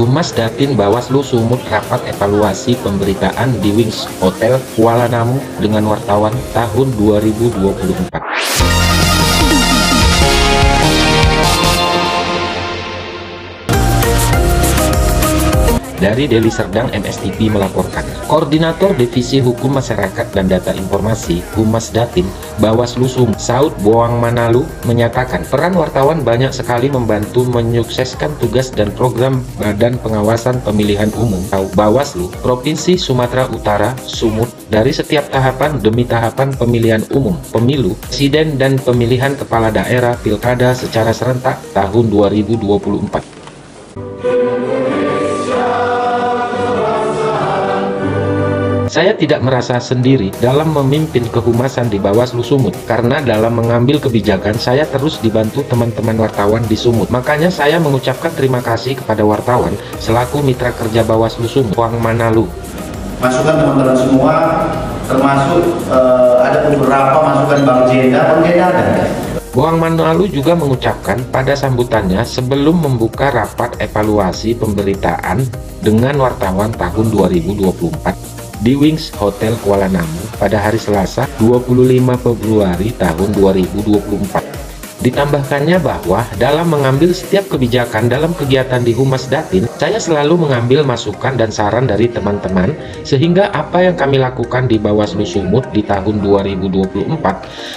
Humas Datin Bawaslu Sumut rapat evaluasi pemberitaan di Wings Hotel Kuala Namu dengan wartawan tahun 2024. Dari Deli Serdang MSTV melaporkan, Koordinator Divisi Hukum Masyarakat dan Data Informasi Humas Datin Bawaslu Sumut Saud Boang Manalu menyatakan peran wartawan banyak sekali membantu menyukseskan tugas dan program Badan Pengawasan Pemilihan Umum atau Bawaslu Provinsi Sumatera Utara Sumut dari setiap tahapan demi tahapan pemilihan umum, pemilu, presiden dan pemilihan kepala daerah pilkada secara serentak tahun 2024. Saya tidak merasa sendiri dalam memimpin kehumasan di Bawaslu Sumut, karena dalam mengambil kebijakan saya terus dibantu teman-teman wartawan di Sumut. Makanya saya mengucapkan terima kasih kepada wartawan selaku mitra kerja Bawaslu Sumut, Boang Manalu. Masukan teman-teman semua, termasuk ada beberapa masukan Bang Jenda ada. Boang Manalu juga mengucapkan pada sambutannya sebelum membuka rapat evaluasi pemberitaan dengan wartawan tahun 2024. Di Wings Hotel Kuala Namu pada hari Selasa 25 Februari tahun 2024. Ditambahkannya bahwa dalam mengambil setiap kebijakan dalam kegiatan di Humas Datin, saya selalu mengambil masukan dan saran dari teman-teman, sehingga apa yang kami lakukan di Bawaslu Sumut di tahun 2024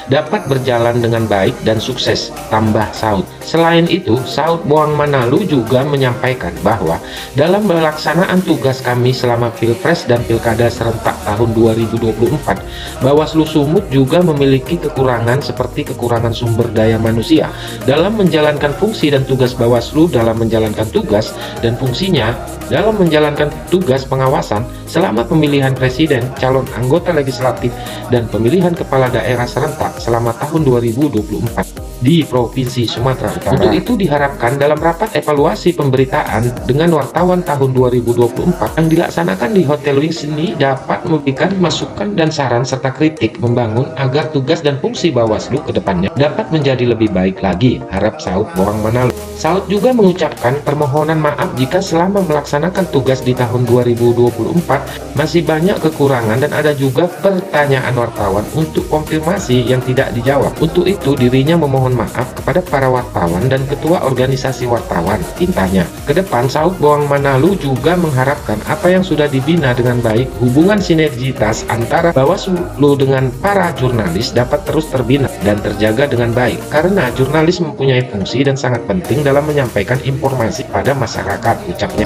dapat berjalan dengan baik dan sukses, tambah Saud. Selain itu, Saud Boang Manalu juga menyampaikan bahwa dalam pelaksanaan tugas kami selama Pilpres dan Pilkada serentak tahun 2024, Bawaslu Sumut juga memiliki kekurangan seperti kekurangan sumber daya manusia dalam menjalankan fungsi dan tugas Bawaslu dalam menjalankan tugas dan fungsinya dalam menjalankan tugas pengawasan selama pemilihan presiden, calon anggota legislatif, dan pemilihan kepala daerah serentak selama tahun 2024 di Provinsi Sumatera Utara. Untuk itu diharapkan dalam rapat evaluasi pemberitaan dengan wartawan tahun 2024 yang dilaksanakan di Hotel Wings ini dapat memberikan masukan dan saran serta kritik membangun agar tugas dan fungsi Bawaslu ke depannya dapat menjadi lebih baik lagi, harap Saud Boang Manalu. Saud juga mengucapkan permohonan maaf jika selama melaksanakan tugas di tahun 2024 masih banyak kekurangan dan ada juga pertanyaan wartawan untuk konfirmasi yang tidak dijawab. Untuk itu dirinya memohon maaf kepada para wartawan dan ketua organisasi wartawan. Tintanya, ke depan Saud Boang Manalu juga mengharapkan apa yang sudah dibina dengan baik, hubungan sinergitas antara Bawaslu dengan para jurnalis dapat terus terbina dan terjaga dengan baik, karena jurnalis mempunyai fungsi dan sangat penting dalam menyampaikan informasi pada masyarakat, ucapnya.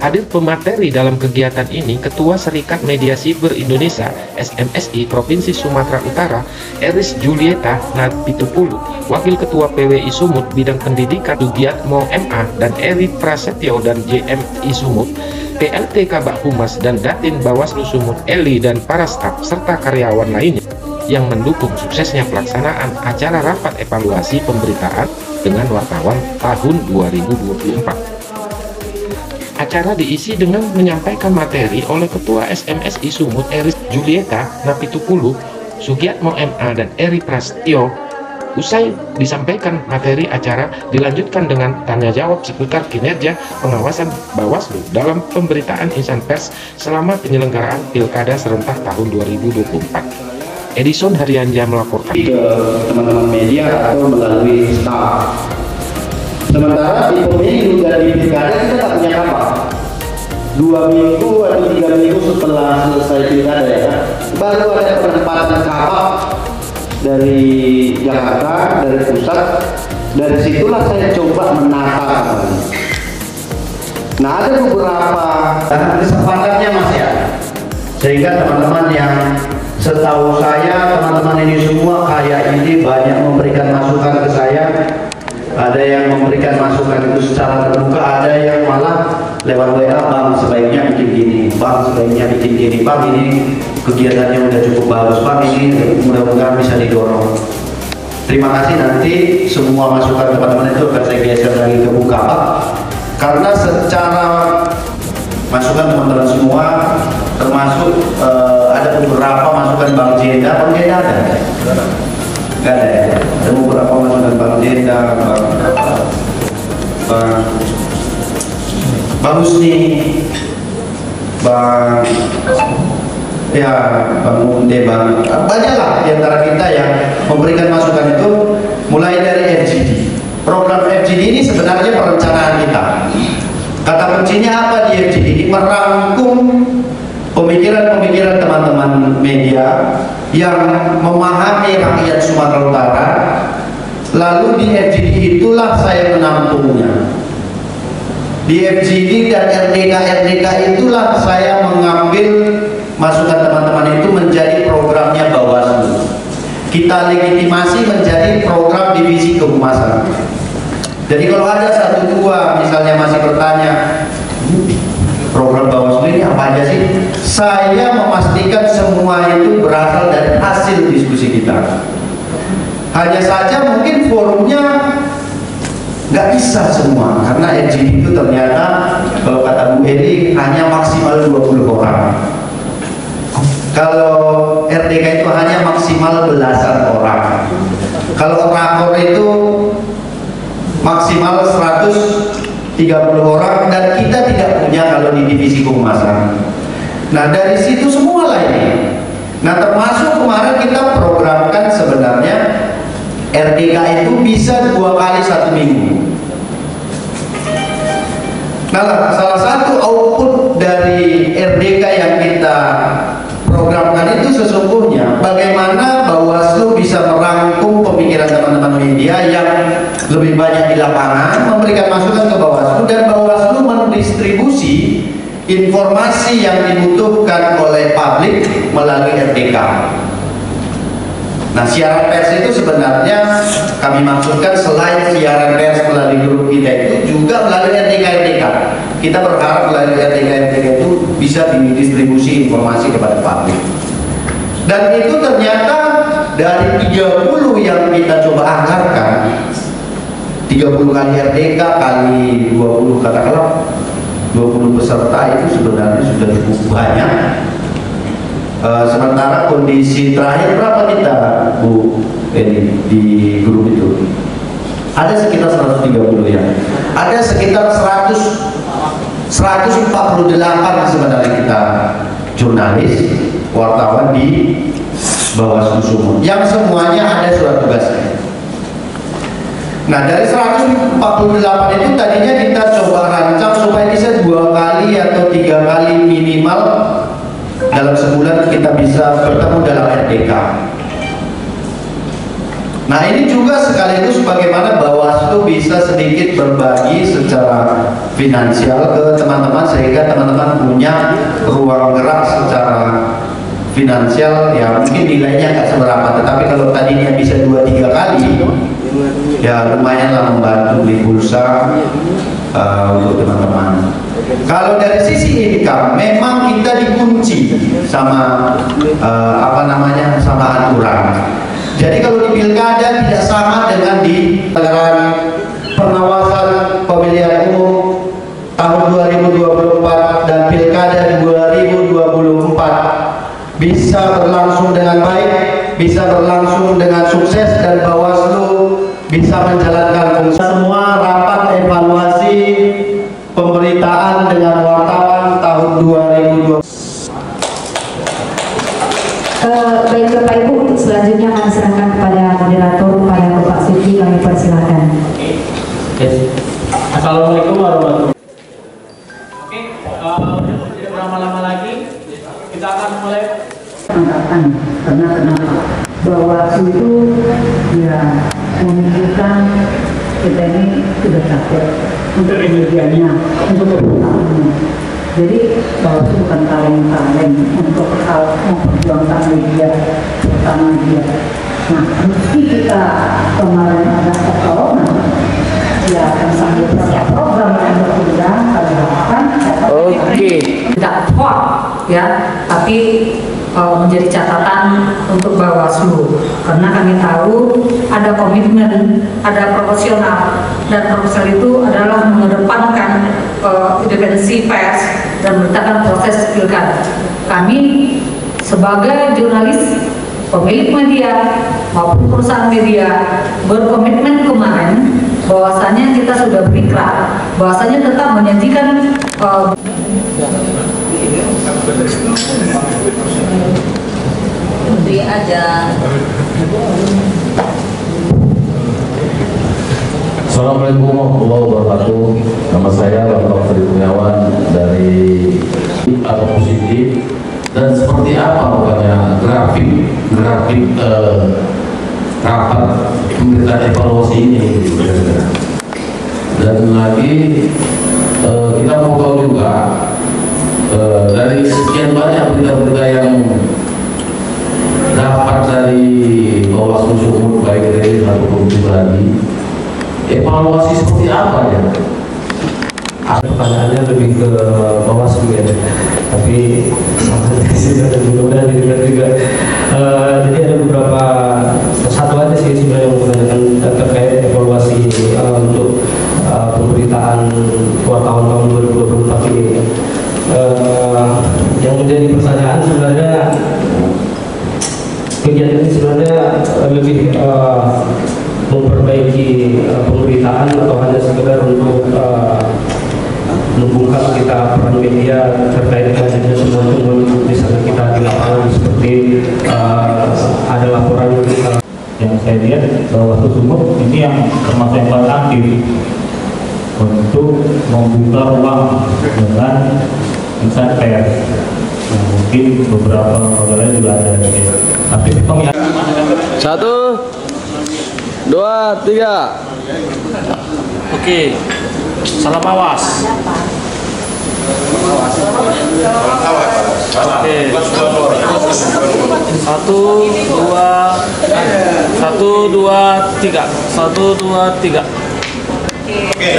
Hadir pemateri dalam kegiatan ini Ketua Serikat Media Siber Indonesia SMSI Provinsi Sumatera Utara Eris Julieta Napitupulu, Wakil Ketua PWI Sumut Bidang Pendidikan Sugiatmo MA dan Eri Prasetyo dan JMI Sumut, PLT Kabak Humas dan Datin Bawaslu Sumut Eli dan para staf serta karyawan lainnya yang mendukung suksesnya pelaksanaan acara rapat evaluasi pemberitaan dengan wartawan tahun 2024. Acara diisi dengan menyampaikan materi oleh Ketua SMSI Sumut Eris Julieta Napitupulu, Sugiatmo MA dan Eri Prasetyo. Usai disampaikan materi acara, dilanjutkan dengan tanya jawab seputar kinerja pengawasan Bawaslu dalam pemberitaan insan pers selama penyelenggaraan Pilkada serentak tahun 2024. Edison Harianja melaporkan Ke teman-teman media atau melalui staf. Sementara di pemilu dan di pilkada kita tak punya kapal. 2 minggu atau 3 minggu setelah selesai pilkada ya, baru ada penempatan kapal dari Jakarta, dari pusat. Dari situlah saya coba menata kembali. Nah, ada beberapa kesepakatannya Mas ya, sehingga teman-teman yang setahu saya, teman-teman ini semua kayak ini banyak memberikan masukan ke saya. Ada yang memberikan masukan itu secara terbuka, ada yang malah lewat WA, Bang sebaiknya bikin gini, Bang sebaiknya bikin gini, Bang ini kegiatannya udah cukup bagus, Bang ini mudah-mudahan bisa didorong. Terima kasih, nanti semua masukan teman-teman itu akan saya geser lagi ke Bukalapak, karena secara masukan teman-teman semua, termasuk ada beberapa masukan Bang Jenda ada? Nggak ada ya? Ada beberapa masukan Bang Jenda, Bang Bang Husni, Bang Munde, banyaklah di antara kita yang memberikan masukan itu, mulai dari FGD. Program FGD ini sebenarnya perencanaan kita. Kata kuncinya apa di FGD? Ini merangkum pemikiran-pemikiran teman-teman media yang memahami rakyat Sumatera Utara. Lalu di FGD itulah saya menampungnya. Di FGD dan RDK itulah saya mengambil masukan teman-teman itu menjadi programnya Bawaslu. Kita legitimasi menjadi program divisi kehumasan. Jadi kalau ada satu dua misalnya masih bertanya, program Bawaslu ini apa aja sih? Saya memastikan semua itu berasal dari hasil diskusi kita. Hanya saja mungkin forumnya nggak bisa semua, karena FGD itu ternyata kalau kata Bu Eli hanya maksimal 20 orang. Kalau RDK itu hanya maksimal belasan orang. Kalau rakor itu maksimal 130 orang, dan kita tidak punya kalau di divisi kehumasan. Nah dari situ semua lah ini. Nah termasuk kemarin kita programkan sebenarnya RDK itu bisa 2 kali 1 minggu. Nah salah satu output dari RDK yang kita programkan itu sesungguhnya bagaimana Bawaslu bisa merangkum pemikiran teman-teman media yang lebih banyak di lapangan, memberikan masukan ke Bawaslu, dan Bawaslu mendistribusi informasi yang dibutuhkan oleh publik melalui RDK. Nah siaran pers itu sebenarnya kami maksudkan selain siaran pers melalui grup kita itu juga melalui RDK. Kita berharap melalui RDK itu bisa didistribusi informasi kepada publik. Dan itu ternyata dari 30 yang kita coba anggarkan, 30 kali RDK kali 20 katakanlah 20 peserta itu sebenarnya sudah cukup banyak. Sementara kondisi terakhir berapa kita Bu Eni di grup itu? Ada sekitar 130 ya. Ada sekitar 148 sebenarnya kita jurnalis, wartawan di Bawaslu Sumut yang semuanya ada surat tugasnya. Nah dari 148 itu tadinya kita coba rancang supaya bisa 2 kali atau 3 kali minimal dalam sebulan kita bisa bertemu dalam RDK. Nah ini juga sekaligus bagaimana Bawaslu bisa sedikit berbagi secara finansial ke teman-teman, sehingga teman-teman punya ruang gerak secara finansial ya mungkin nilainya nggak seberapa, tetapi kalau tadinya bisa 2-3 kali ya lumayanlah membantu beli pulsa untuk teman-teman. Kalau dari sisi income memang kita dikunci sama sama aturan. Jadi kalau di pilkada tidak sama dengan di anggaran pengawasan pemilihan umum tahun 2024 dan pilkada 2024 bisa berlangsung dengan baik, bisa berlangsung dengan sukses, dan Bawaslu bisa menjalankan fungsi. Semua rapat evaluasi pemberitaan dengan wartawan tahun 2020. Baik Bapak Ibu, untuk selanjutnya akan serahkan kepada moderator, pada Bapak Suci, kami persilakan. Assalamualaikum warahmatullahi wabarakatuh. Oke, tidak berlama-lama lagi kita akan mulai. Karena kenapa? Bawaslu itu ya menunjukkan kita ini sudah capek untuk medianya, untuk kebenarannya. Jadi Bawaslu bukan kaleng-kaleng untuk hal memperjuangkan media, terutama media. Nah, meski kita kemarin ada corona, ya akan sambil siap program yang berkembang, kami harapkan tidak hoax ya, tapi menjadi catatan untuk Bawaslu, karena kami tahu ada komitmen, ada proporsional, dan proporsional itu adalah mengedepankan independensi pers dan memberitakan proses pilkada. Kami sebagai jurnalis, pemilik media maupun perusahaan media berkomitmen kemarin bahwasanya kita sudah berikrar bahwasanya tetap menyajikan aja. Assalamualaikum warahmatullahi wabarakatuh. Nama saya Bapak Freddy Kurniawan dari atau positif. Dan seperti apa makanya grafik rapat pemberitaan evaluasi ini? Dan lagi kita mau tahu juga dari sekian banyak berita-berita yang dapat dari Bawaslu Sumut baik dari ataupun pribadi, evaluasi seperti apa ya? Pertanyaannya lebih ke Bawaslu ya, tapi mudah-mudahan didengar juga. Jadi ada beberapa, satu aja sih sebenarnya yang menanyakan terkait evaluasi untuk pemberitaan wartawan tahun 2024 ini. Yang menjadi pertanyaan sebenarnya kegiatan ini sebenarnya lebih memperbaiki pemberitaan atau hanya sekedar untuk membungkam kita peran media terkait dengan semua temuan misalnya kita di lapangan seperti ada laporan yang saya lihat Bawaslu Sumut ini yang termasuk yang paling aktif untuk membuka ruang dengan insan pers. Nah, mungkin beberapa pegawai juga ada aktif. 1, 2, 3. Oke. Salam awas. Oke. 1, 2, 3. 1, 2, 3. Oke.